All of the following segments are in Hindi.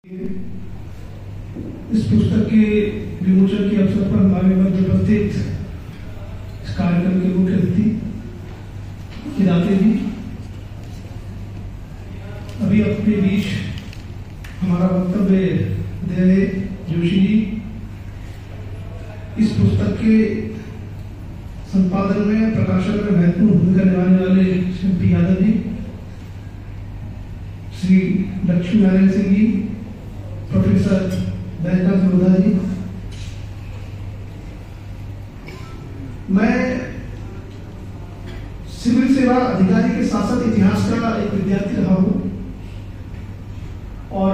इस पुस्तक के विमोचन के अवसर पर हमारे मध्य उपस्थित इस कार्यक्रम के मुख्य अतिथि किराते जी अभी अपने बीच हमारा वक्तव्य दे रहे जोशी जी, इस पुस्तक के संपादन में प्रकाशन में महत्वपूर्ण भूमिका निभाने वाले श्री पी यादव जी, श्री लक्ष्मी नारायण सिंह जी, प्रोफेसर बैजनाथ लोधा जी। मैं सिविल सेवा अधिकारी के शासक इतिहास का एक विद्यार्थी रहा हूं और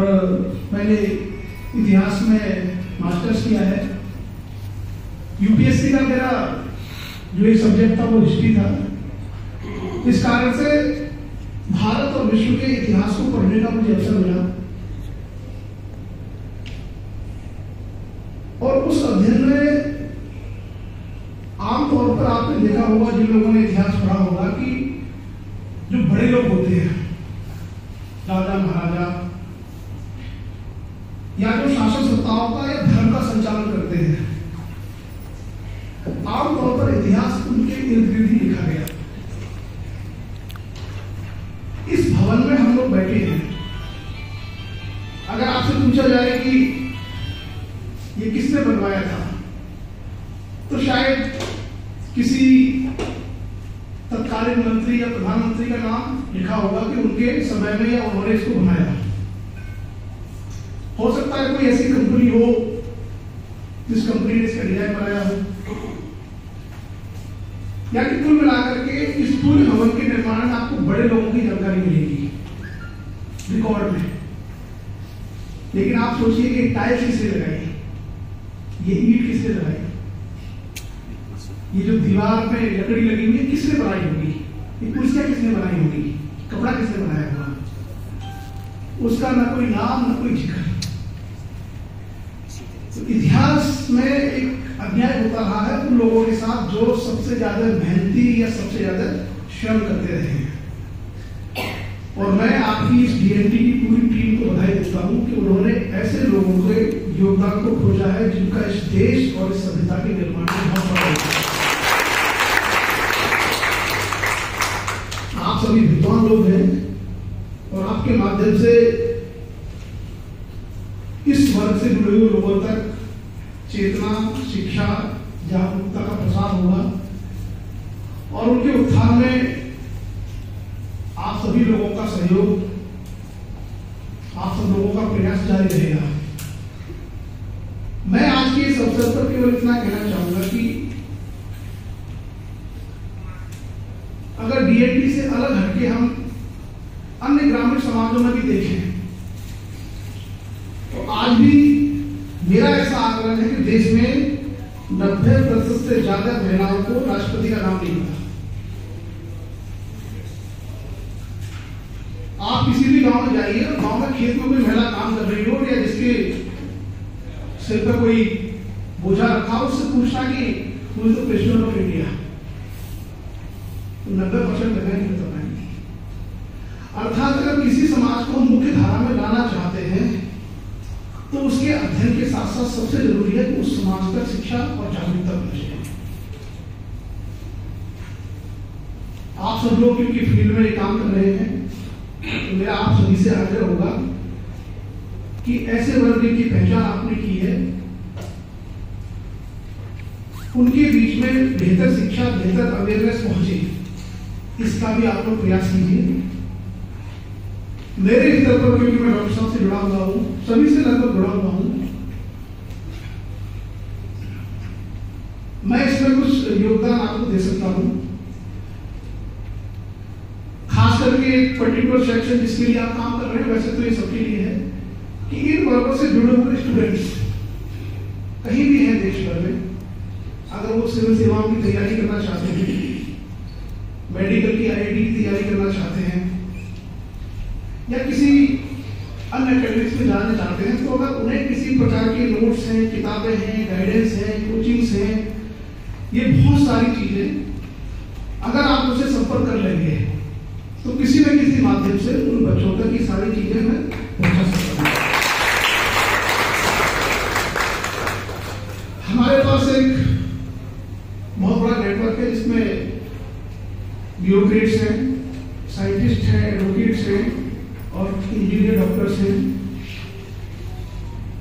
मैंने इतिहास में मास्टर्स किया है। यूपीएससी का मेरा जो एक सब्जेक्ट था वो हिस्ट्री था। इस कारण से भारत और विश्व के इतिहास को पढ़ने का मुझे अवसर मिला और उस अध्ययन में आमतौर पर आपने देखा होगा, जिन लोगों ने इतिहास पढ़ा होगा, कि जो बड़े लोग होते हैं, राजा महाराजा या जो शासन सत्ताओं का या धर्म का संचालन करते हैं, आमतौर पर इतिहास उनके इर्द गिर्द ही लिखा गया। इस भवन में हम लोग बैठे हैं। अगर आपसे पूछा जाए कि ये किसने बनवाया था, तो शायद किसी तत्कालीन मंत्री या प्रधानमंत्री का नाम लिखा होगा कि उनके समय में या उन्होंने इसको बनाया। हो सकता है कोई ऐसी कंपनी हो जिस कंपनी ने इसका डिजाइन बनाया हो, या कि कुल मिलाकर के इस पूरे भवन के निर्माण में आपको बड़े लोगों की जानकारी मिलेगी रिकॉर्ड में। लेकिन आप सोचिए कि टाइल्स किसने लगाई, ये ईंट किसने लगाई, ये जो दीवार पे लकड़ी लगी हुई है किसने बनाई होगी, ये कुर्सियां किसने बनाई होगी, कपड़ा किसने बनाया होगा, उसका ना कोई नाम ना कोई जिक्र। तो इतिहास में एक अन्याय होता रहा है उन लोगों के साथ जो सबसे ज्यादा मेहनती या सबसे ज्यादा श्रम करते रहे हैं। और मैं आपकी इस डीएनटी की पूरी टीम को बधाई देता हूं कि उन्होंने ऐसे लोगों के योगदान को खोजा है जिनका इस देश और इस सभ्यता के निर्माण में बहुत बड़ा योगदान है। आप सभी विद्वान लोग हैं और आपके माध्यम से इस वर्ग से जुड़े हुए लोगों तक चेतना, शिक्षा, जागरूकता का प्रसार होगा और उनके उत्थान में आप सभी लोगों का सहयोग, आप सब लोगों का प्रयास जारी रहेगा। मैं आज के इस अवसर पर केवल इतना कहना चाहूंगा कि अगर डीएनटी से अलग हटके हम अन्य ग्रामीण समाजों में भी देखें तो आज भी मेरा ऐसा आकलन है कि देश में 90% से ज्यादा महिलाओं को राष्ट्रपति का नाम नहीं मिला। आप किसी भी गांव में जाइए और गांव में खेत में कोई महिला काम कर रही हो या जिसके सिर पर कोई बोझा रखा हो, उससे पूछना कि मुझे तो प्रेसिडेंट ऑफ इंडिया, तो 90% महिला नहीं बता पाएंगी। अर्थात अगर किसी समाज को मुख्य धारा में लाना चाहते हैं तो उसके अध्ययन के साथ साथ सबसे जरूरी है कि उस समाज तक शिक्षा और जागरूकता पहुंचे। आप सब लोग क्योंकि फील्ड में काम कर रहे हैं तो मेरा आप सभी से आग्रह होगा कि ऐसे वर्ग की पहचान आपने की है, उनके बीच में बेहतर शिक्षा, बेहतर अवेयरनेस पहुंचे, इसका भी आप लोग प्रयास कीजिए। मेरे स्तर पर, क्योंकि मैं डॉक्टर साहब से जुड़ा हुआ हूं, सभी से लगभग जुड़ा हुआ हूं, मैं इसमें कुछ योगदान आपको दे सकता हूं। खास करके एक पर्टिकुलर सेक्शन जिसके लिए आप काम कर रहे हैं, वैसे तो ये सबके लिए है कि इन वर्गों से जुड़े हुए स्टूडेंट्स कहीं भी हैं देश भर में, अगर वो सिविल सेवाओं की तैयारी करना चाहते हैं, मेडिकल की आईआईटी की तैयारी करना चाहते हैं या किसी अन्य एकेडमिक्स में जाना चाहते हैं, तो अगर उन्हें किसी प्रकार के नोट्स हैं, किताबें हैं, गाइडेंस हैं, कोचिंग्स हैं, ये बहुत सारी चीजें अगर आप उनसे संपर्क कर लेंगे तो किसी न किसी माध्यम से उन बच्चों तक ये सारी चीजें मैं पहुंचा सकता हूं।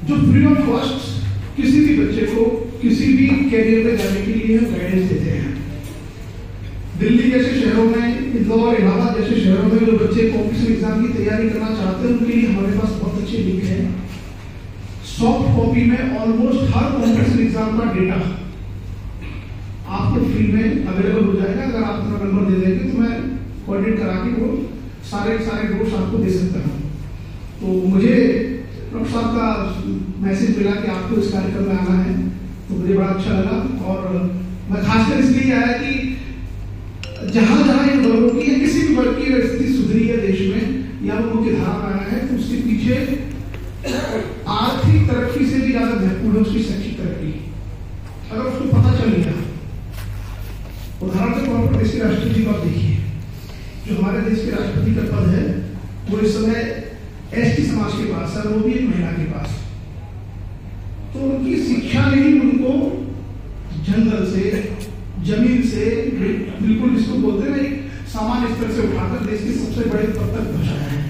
जो फ्री ऑफ कॉस्ट किसी भी बच्चे को किसी भी कैरियर में जाने के लिए गाइडेंस देते हैं। दिल्ली जैसे शहरों में, इंदौर, इलाहाबाद जैसे शहरों में जो बच्चे कॉम्पिटिशन एग्जाम की तैयारी करना चाहते हैं उनके लिए हमारे पास बहुत अच्छे लिंक है। सॉफ्ट कॉपी में ऑलमोस्ट हर कॉम्पिटिशन एग्जाम का डेटा आपको फ्री में अवेलेबल हो जाएगा। अगर आप अपना नंबर दे देंगे तो मैं कोऑर्डिनेट करा के वो सारे नोट्स आपको दे सकता हूँ। तो मुझे डॉक्टर साहब का मैसेज मिला कि आपको इस कार्यक्रम में आना है, तो मुझे बड़ा अच्छा लगा। और मैं खासकर इसलिए आया कि जहां जहां इन वर्गों की या किसी भी वर्ग की स्थिति सुधरी है देश में या वो मुख्य धारा में आया है, तो उसके पीछे आर्थिक तरक्की से भी ज्यादा महत्वपूर्ण है उसकी शैक्षिक तरक्की। अगर उसको पता चल गया, उदाहरण के तौर पर देश के राष्ट्रपति को आप देखिए, जो हमारे देश के राष्ट्रपति का पद है वो इस समय एसटी समाज के पास है, वो भी एक महिला के पास। तो उनकी शिक्षा ने ही उनको जंगल से, जमीन से, बिल्कुल जिसको बोलते हैं एक सामान्य स्तर से उठाकर देश के सबसे बड़े पद तक पहुंचाया है।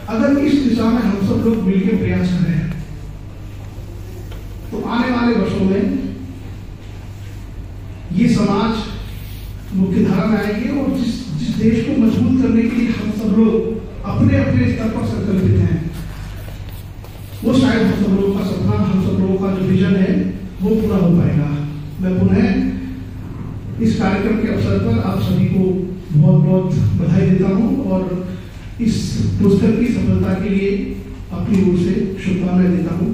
अगर इस दिशा में हम सब लोग मिलकर प्रयास करें तो आने वाले वर्षों में ये समाज मुख्य धारा में आएंगे और जिस देश को मजबूत करने के लिए हम सब लोग अपने अपने स्तर पर संकल्पित हैं, वो शायद हम सब लोगों का सपना, हम सब लोगों का जो विजन है वो पूरा हो पाएगा। मैं पुनः इस कार्यक्रम के अवसर पर आप सभी को बहुत बहुत बधाई देता हूं और इस पुस्तक की सफलता के लिए अपनी ओर से शुभकामनाएं देता हूं।